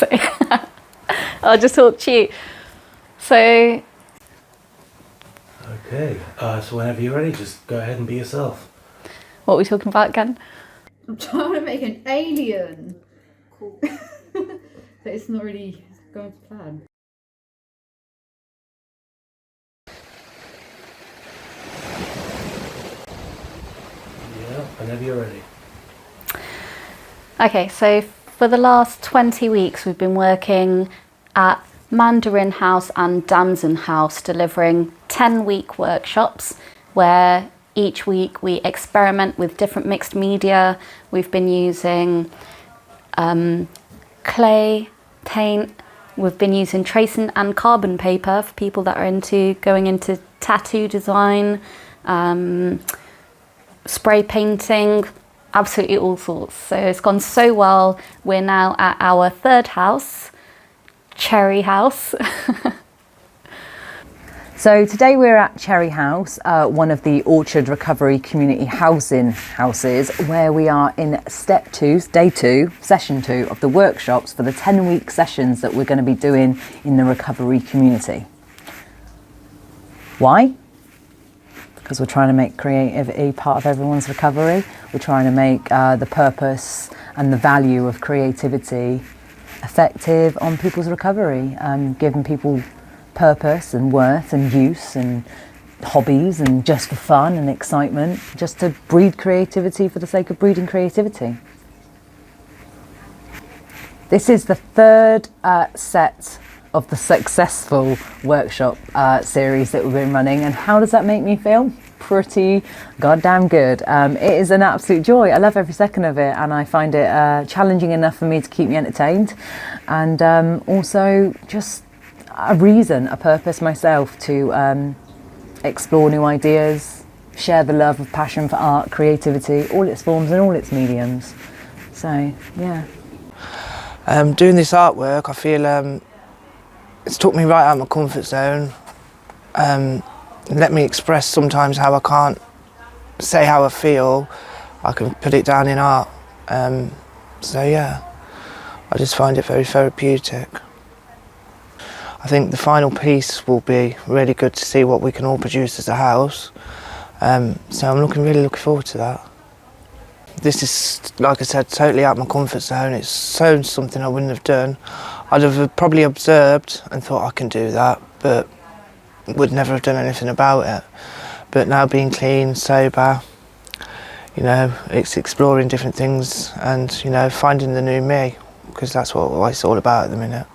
So I'll just talk to you. So. Okay, so whenever you're ready, just go ahead and be yourself. What are we talking about again? I'm trying to make an alien. Cool. But it's not really going to plan. Yeah, whenever you're ready. Okay, so for the last 20 weeks we've been working at Mandarin House and Damson House, delivering 10-week workshops where each week we experiment with different mixed media. We've been using clay, paint, we've been using tracing and carbon paper for people that are going into tattoo design, spray painting, absolutely all sorts. So it's gone so well. We're now at our third house, Cherry House. So today we're at Cherry House, one of the Orchard Recovery Community Housing houses, where we are in step 2, day 2, session 2 of the workshops for the 10-week sessions that we're going to be doing in the recovery community. Why? Because we're trying to make creativity part of everyone's recovery. We're trying to make the purpose and the value of creativity effective on people's recovery, giving people purpose and worth and use and hobbies and just for fun and excitement, just to breed creativity for the sake of breeding creativity. This is the third set of the successful workshop series that we've been running, and how does that make me feel? Pretty goddamn good. It is an absolute joy. I love every second of it, and I find it challenging enough for me to keep me entertained, and also just a reason, a purpose myself to explore new ideas, share the love of passion for art, creativity, all its forms and all its mediums. So, yeah. Doing this artwork, I feel it's took me right out of my comfort zone. Let me express sometimes how I can't say how I feel. I can put it down in art. So yeah, I just find it very therapeutic. I think the final piece will be really good to see what we can all produce as a house. So I'm really looking forward to that. This is, like I said, totally out of my comfort zone. It's something I wouldn't have done. I'd have probably observed and thought I can do that, but would never have done anything about it. But now being clean, sober, you know, it's exploring different things and, you know, finding the new me, because that's what it's all about at the minute.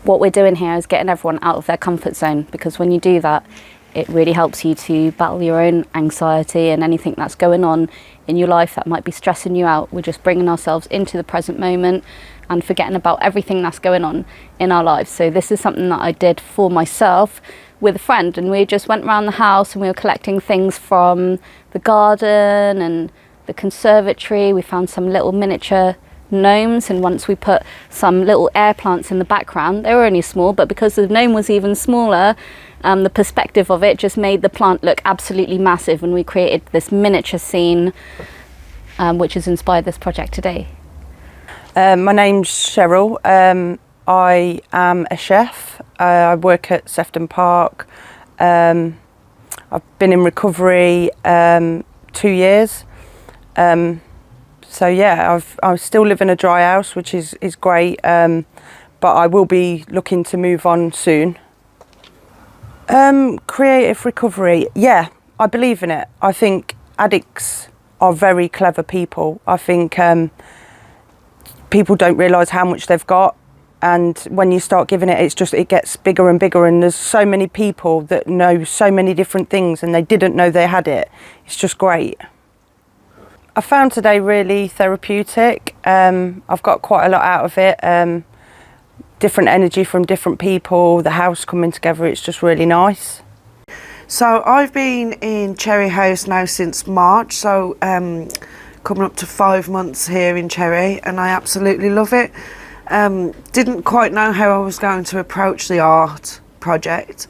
What we're doing here is getting everyone out of their comfort zone, because when you do that, it really helps you to battle your own anxiety and anything that's going on in your life that might be stressing you out. We're just bringing ourselves into the present moment and forgetting about everything that's going on in our lives. So this is something that I did for myself with a friend, and we just went around the house and we were collecting things from the garden and the conservatory. We found some little miniature gnomes, and once we put some little air plants in the background, they were only small, but because the gnome was even smaller, the perspective of it just made the plant look absolutely massive, and we created this miniature scene which has inspired this project today. My name's Cheryl. I am a chef. I work at Sefton Park. I've been in recovery 2 years. So yeah, I still live in a dry house, which is great, but I will be looking to move on soon. Creative recovery, yeah, I believe in it. I think addicts are very clever people. I think people don't realise how much they've got, and when you start giving it, it gets bigger and bigger, and there's so many people that know so many different things and they didn't know they had it. It's just great. I found today really therapeutic. I've got quite a lot out of it. Different energy from different people, the house coming together, it's just really nice. So I've been in Cherry House now since March, so coming up to 5 months here in Cherry, and I absolutely love it. Didn't quite know how I was going to approach the art project,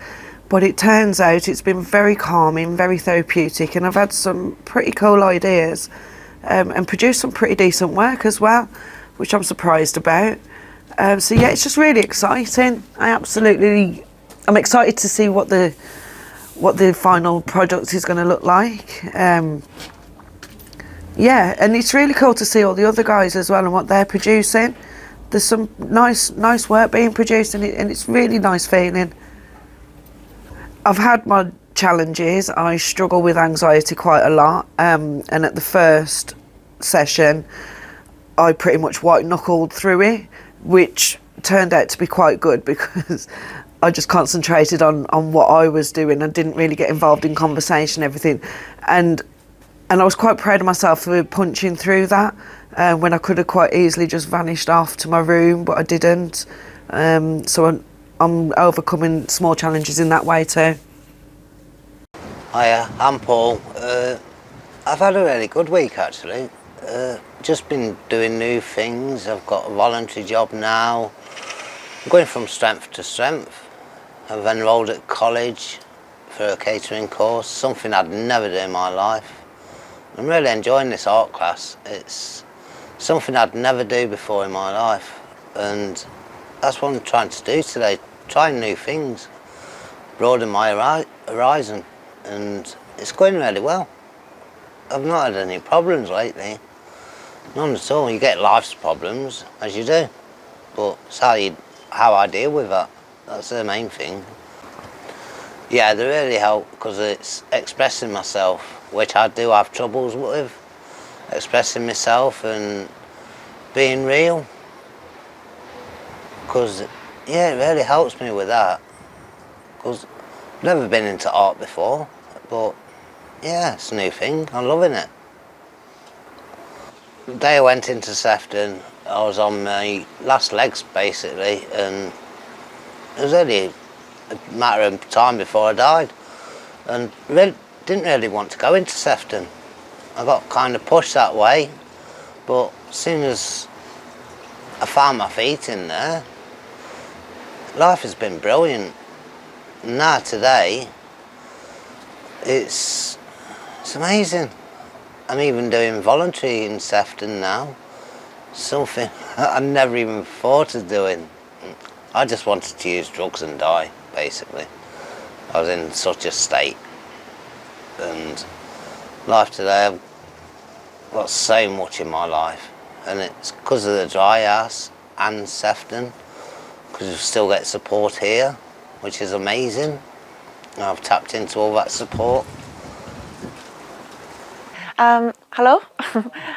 but it turns out it's been very calming, very therapeutic, and I've had some pretty cool ideas and produced some pretty decent work as well, which I'm surprised about. So yeah, it's just really exciting. I'm excited to see what the final product is going to look like. Yeah, and it's really cool to see all the other guys as well and what they're producing. There's some nice work being produced, and it's really nice feeling. I've had my challenges. I struggle with anxiety quite a lot, and at the first session I pretty much white knuckled through it, which turned out to be quite good because I just concentrated on what I was doing and didn't really get involved in conversation, everything, and I was quite proud of myself for punching through that when I could have quite easily just vanished off to my room, but I didn't. So I'm overcoming small challenges in that way too. Hiya, I'm Paul. I've had a really good week actually. Just been doing new things. I've got a voluntary job now. I'm going from strength to strength. I've enrolled at college for a catering course, something I'd never do in my life. I'm really enjoying this art class. It's something I'd never do before in my life, and that's what I'm trying to do today, trying new things, broaden my horizon, and it's going really well. I've not had any problems lately, none at all. You get life's problems, as you do, but it's how I deal with that. That's the main thing. Yeah, they really help because it's expressing myself, which I do have troubles with, expressing myself and being real. Because, yeah, it really helps me with that. Because I've never been into art before, but yeah, it's a new thing. I'm loving it. The day I went into Sefton, I was on my last legs basically, and it was only a matter of time before I died, and didn't really want to go into Sefton. I got kind of pushed that way, but as soon as I found my feet in there, life has been brilliant. Now today, it's amazing. I'm even doing voluntary in Sefton now, something I never even thought of doing. I just wanted to use drugs and die, basically. I was in such a state. And life today, I've got so much in my life. And it's because of the dry house and Sefton, because you still get support here, which is amazing. And I've tapped into all that support. Hello,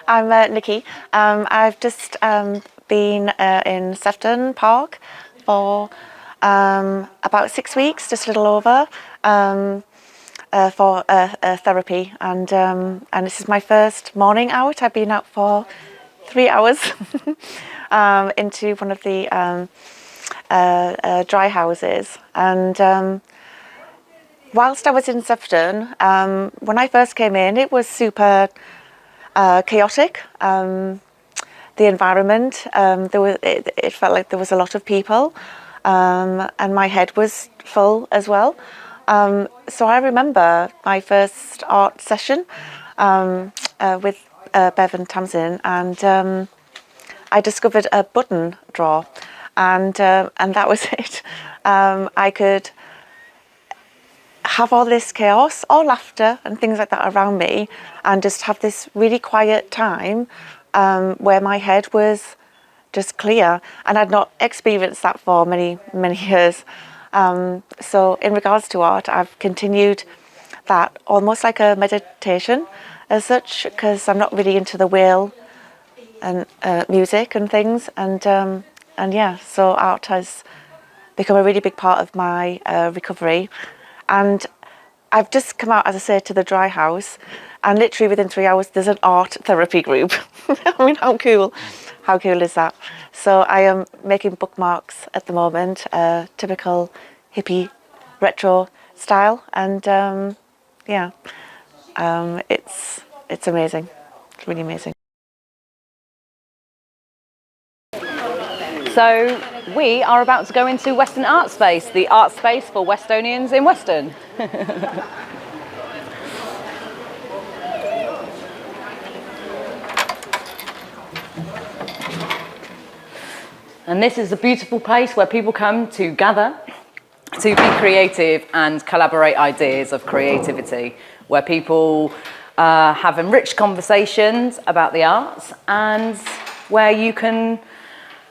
I'm Nikki. I've just been in Sefton Park for about 6 weeks, just a little over, for therapy, and this is my first morning out. I've been out for 3 hours into one of the dry houses, and whilst I was in Sefton, when I first came in, it was super chaotic. The environment, it felt like there was a lot of people, and my head was full as well. So I remember my first art session with Bev and Tamsin, and I discovered a button drawer, and that was it. I could have all this chaos, all laughter and things like that around me, and just have this really quiet time where my head was just clear, and I'd not experienced that for many years. So in regards to art, I've continued that almost like a meditation as such, because I'm not really into the wheel and music and things, and yeah, so art has become a really big part of my recovery. And I've just come out, as I say, to the dry house, and literally within 3 hours there's an art therapy group. I mean, how cool is that? So I am making bookmarks at the moment, typical hippie retro style, and yeah, it's amazing. It's really amazing. So we are about to go into Weston Art Space, the art space for Westonians in Weston. And this is a beautiful place where people come to gather, to be creative and collaborate ideas of creativity, where people have enriched conversations about the arts and where you can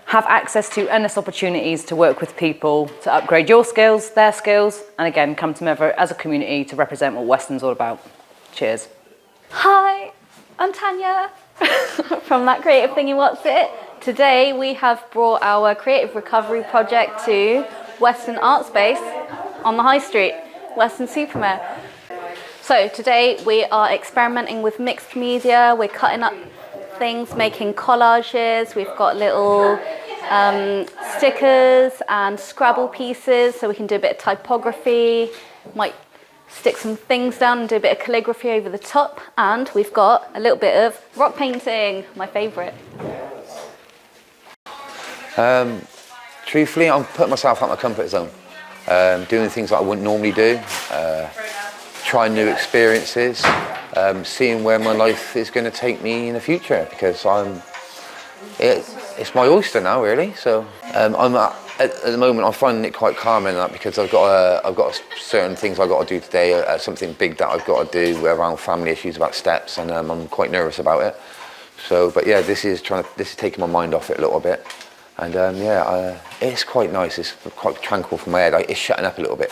have access to endless opportunities to work with people, to upgrade your skills, their skills, and again, come together as a community to represent what Weston's all about. Cheers. Hi, I'm Tania from That Creative Thingy What's It. Today we have brought our creative recovery project to Weston Art Space on the High Street, Weston Supermare. So today we are experimenting with mixed media. We're cutting up things, making collages. We've got little stickers and Scrabble pieces so we can do a bit of typography. Might stick some things down and do a bit of calligraphy over the top. And we've got a little bit of rock painting, my favourite. Truthfully, I'm putting myself out of my comfort zone, doing things that I wouldn't normally do, trying new experiences, seeing where my life is going to take me in the future, because it's my oyster now, really. So at the moment I'm finding it quite calming that, because I've got certain things I've got to do today, something big that I've got to do around family issues about steps, and I'm quite nervous about it. So, but yeah, this is taking my mind off it a little bit. And it's quite nice, it's quite tranquil for my head, it's shutting up a little bit.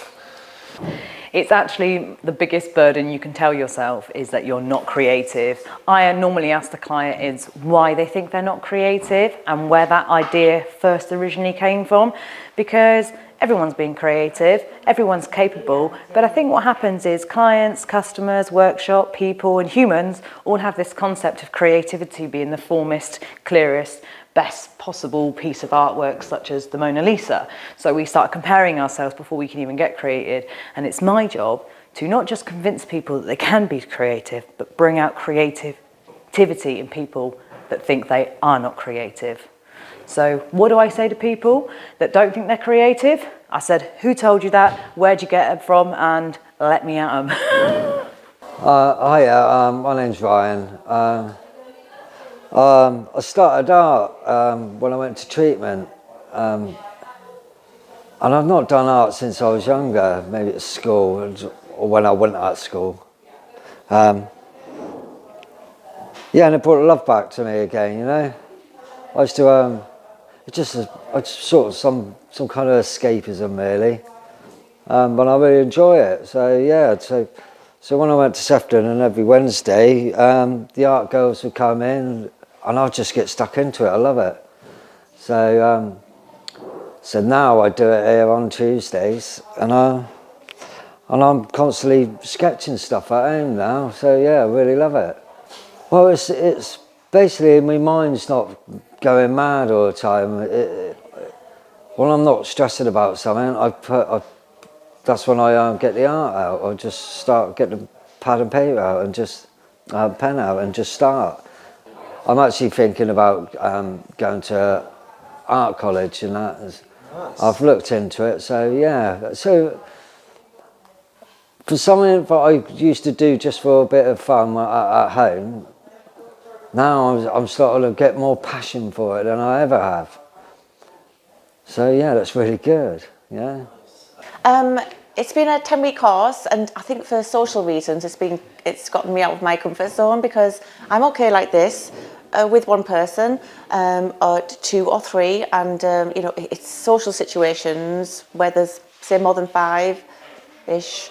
It's actually the biggest burden you can tell yourself is that you're not creative. I normally ask the client is why they think they're not creative and where that idea first originally came from, because everyone's being creative, everyone's capable, but I think what happens is clients, customers, workshop, people and humans all have this concept of creativity being the formest, clearest, best possible piece of artwork, such as the Mona Lisa. So we start comparing ourselves before we can even get created. And it's my job to not just convince people that they can be creative, but bring out creativity in people that think they are not creative. So what do I say to people that don't think they're creative? I said, who told you that? Where'd you get it from? And let me at them. Hiya, my name's Ryan. I started art when I went to treatment, and I've not done art since I was younger, maybe at school or when I went to art school. And it brought love back to me again, you know. I used to, it's just sort of some kind of escapism really, but I really enjoy it. So yeah, so when I went to Sefton, and every Wednesday the art girls would come in, and I'd just get stuck into it. I love it. So so now I do it here on Tuesdays, and I'm constantly sketching stuff at home now. So yeah, I really love it. Well, it's basically my mind's not going mad all the time. When I'm not stressing about something, that's when I get the art out. I just get the pad and paper out and just pen out and just start. I'm actually thinking about going to art college and that. Nice. I've looked into it, so yeah. So for something that I used to do just for a bit of fun at home, now I'm starting to get more passion for it than I ever have. So yeah, that's really good. Yeah. It's been a 10-week course, and I think for social reasons it's gotten me out of my comfort zone, because I'm okay like this with one person, or two or three, and it's social situations where there's say more than five-ish.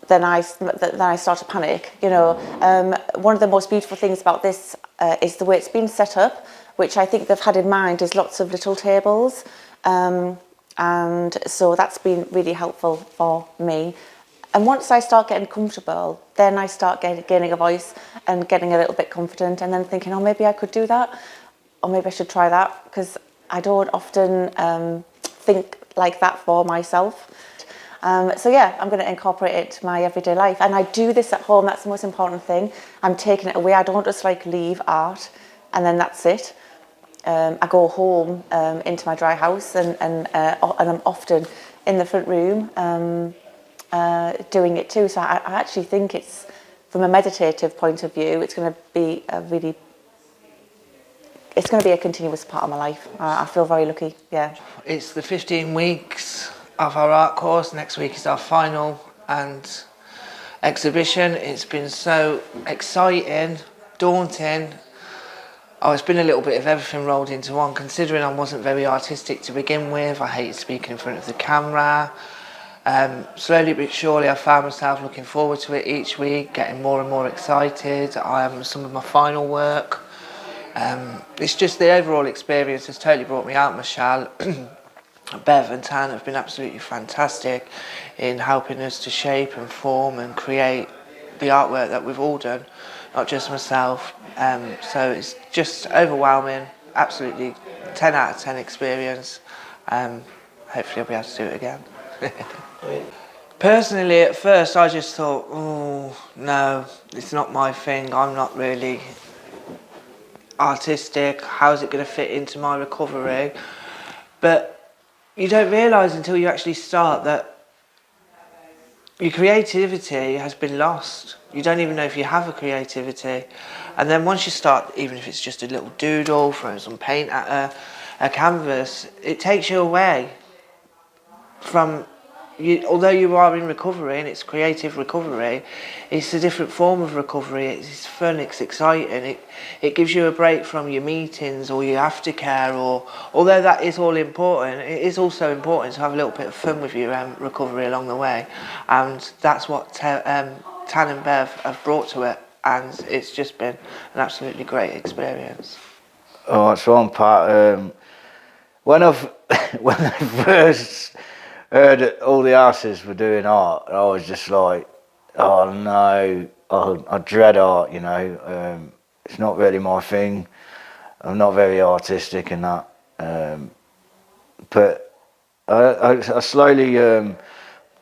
Then I start to panic. One of the most beautiful things about this is the way it's been set up, which I think they've had in mind is lots of little tables. And so that's been really helpful for me. And once I start getting comfortable, then I start gaining a voice and getting a little bit confident, and then thinking, oh, maybe I could do that, or maybe I should try that, because I don't often think like that for myself. So yeah, I'm going to incorporate it to my everyday life, and I do this at home. That's the most important thing. I'm taking it away. I don't just leave art and then that's it. I go home into my dry house, and I'm often in the front room doing it too. So I actually think it's, from a meditative point of view, it's going to be a really it's going to be a continuous part of my life. I feel very lucky, yeah. It's the 15 weeks of our art course. Next week is our final and exhibition. It's been so exciting, daunting. Oh, it's been a little bit of everything rolled into one, considering I wasn't very artistic to begin with. I hated speaking in front of the camera. Slowly but surely I found myself looking forward to it each week, getting more and more excited. Some of my final work. It's just the overall experience has totally brought me out, Michelle. Bev and Tan have been absolutely fantastic in helping us to shape and form and create the artwork that we've all done, not just myself. So it's just overwhelming, absolutely 10 out of 10 experience. Hopefully I'll be able to do it again. Personally, at first I just thought, oh no, it's not my thing, I'm not really artistic, how's it going to fit into my recovery? But you don't realise until you actually start that your creativity has been lost. You don't even know if you have a creativity. And then once you start, even if it's just a little doodle, throwing some paint at a canvas, it takes you away from you. Although you are in recovery and it's creative recovery, it's a different form of recovery. It's fun, it's exciting. It gives you a break from your meetings or your aftercare. Or although that is all important, it is also important to have a little bit of fun with your recovery along the way, and that's what Tan and Bev have brought to it, and it's just been an absolutely great experience. Oh, that's one part. When I first heard that all the artists were doing art, I was just like, oh no, I dread art, you know. It's not really my thing. I'm not very artistic in that. But I slowly,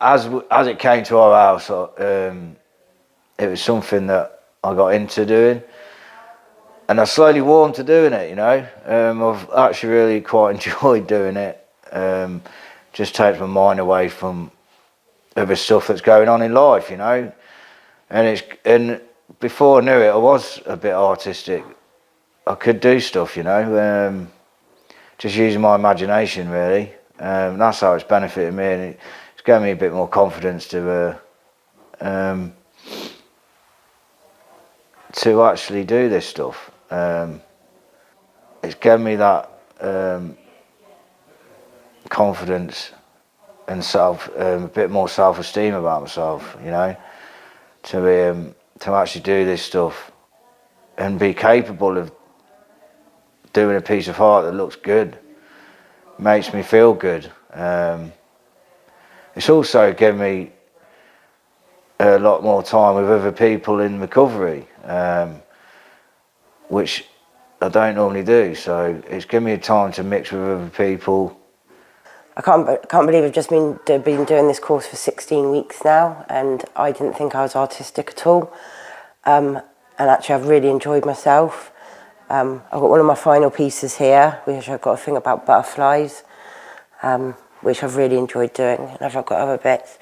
as it came to our house, it was something that I got into doing. And I slowly warmed to doing it, you know. I've actually really quite enjoyed doing it. Just takes my mind away from other stuff that's going on in life, you know. And before I knew it, I was a bit artistic. I could do stuff, you know, just using my imagination, really. That's how it's benefited me, and it's given me a bit more confidence to actually do this stuff. It's given me that confidence and a bit more self-esteem about myself, you know, to actually do this stuff and be capable of doing a piece of art that looks good, makes me feel good. It's also given me a lot more time with other people in recovery, which I don't normally do. So it's given me time to mix with other people. I can't believe I've just been doing this course for 16 weeks now, and I didn't think I was artistic at all. And actually I've really enjoyed myself. I've got one of my final pieces here, which I've got a thing about butterflies, which I've really enjoyed doing, and I've got other bits.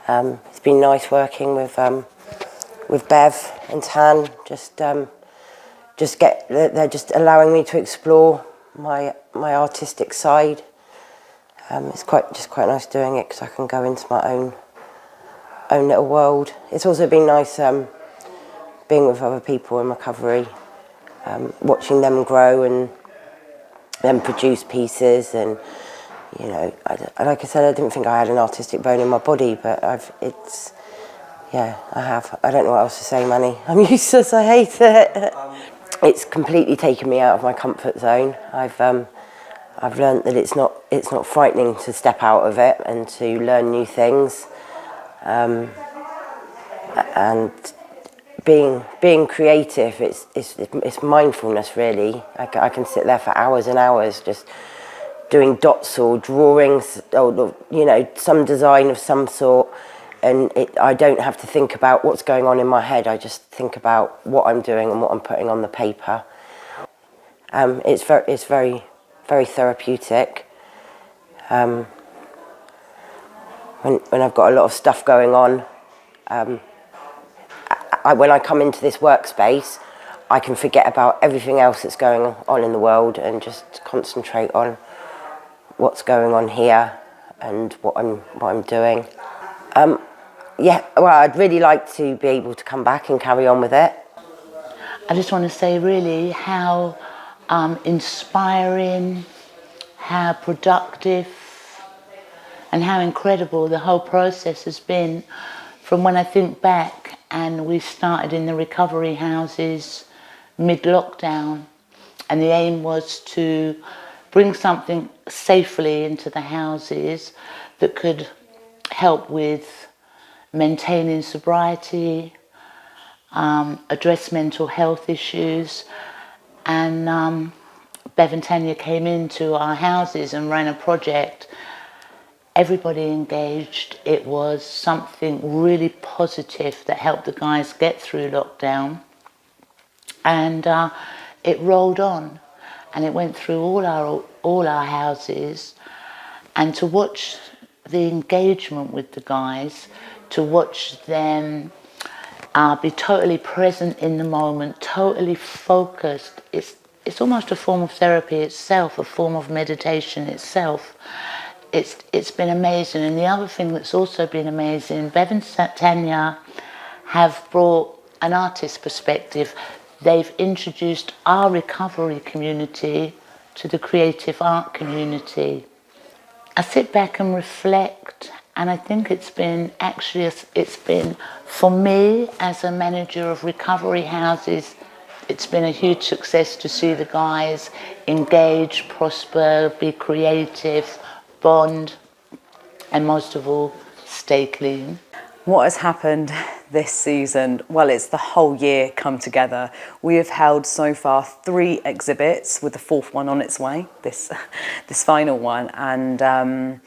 It's been nice working with Bev and Tan. They're just allowing me to explore my artistic side. It's quite nice doing it because I can go into my own little world. It's also been nice being with other people in recovery, watching them grow and them produce pieces. And you know, like I said, I didn't think I had an artistic bone in my body, but I have. I don't know what else to say, Manny. I'm useless. I hate it. It's completely taken me out of my comfort zone. I've learnt that it's not frightening to step out of it and to learn new things, and being creative. It's mindfulness, really. I can sit there for hours and hours just doing dots or drawings, or you know, some design of some sort, and I don't have to think about what's going on in my head. I just think about what I'm doing and what I'm putting on the paper. It's very therapeutic. When I've got a lot of stuff going on, when I come into this workspace, I can forget about everything else that's going on in the world and just concentrate on what's going on here and what I'm doing. Yeah, well, I'd really like to be able to come back and carry on with it. I just want to say really how inspiring, how productive and how incredible the whole process has been from when I think back and we started in the recovery houses mid-lockdown, and the aim was to bring something safely into the houses that could help with maintaining sobriety, address mental health issues, and Bev and Tania came into our houses and ran a project. Everybody engaged. It was something really positive that helped the guys get through lockdown, and it rolled on, and it went through all our houses. And to watch the engagement with the guys, to watch them be totally present in the moment, totally focused. It's almost a form of therapy itself, a form of meditation itself. It's been amazing. And the other thing that's also been amazing, Bev and Tania have brought an artist perspective. They've introduced our recovery community to the creative art community. I sit back and reflect, and I think it's been for me as a manager of recovery houses, it's been a huge success to see the guys engage, prosper, be creative, bond, and most of all, stay clean. What has happened this season? Well, it's the whole year come together. We have held so far 3 exhibits, with the 4th one on its way, this final one, and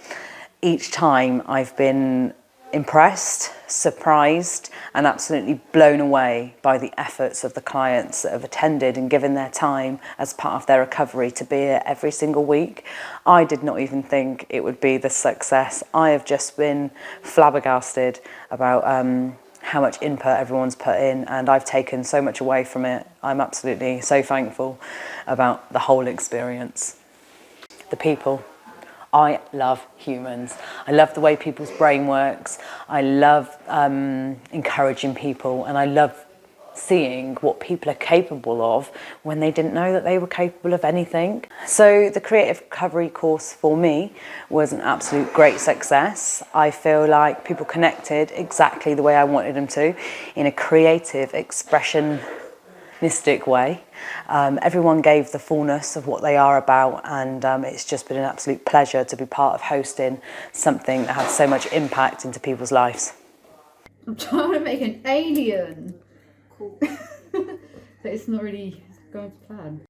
each time I've been impressed, surprised, and absolutely blown away by the efforts of the clients that have attended and given their time as part of their recovery to be here every single week. I did not even think it would be the success. I have just been flabbergasted about how much input everyone's put in, and I've taken so much away from it. I'm absolutely so thankful about the whole experience. The people. I love humans. I love the way people's brain works. I love encouraging people, and I love seeing what people are capable of when they didn't know that they were capable of anything. So the Creative Recovery course for me was an absolute great success. I feel like people connected exactly the way I wanted them to, in a creative, expressionistic way. Everyone gave the fullness of what they are about, and it's just been an absolute pleasure to be part of hosting something that had so much impact into people's lives. I'm trying to make an alien. Cool. But it's not really going to plan.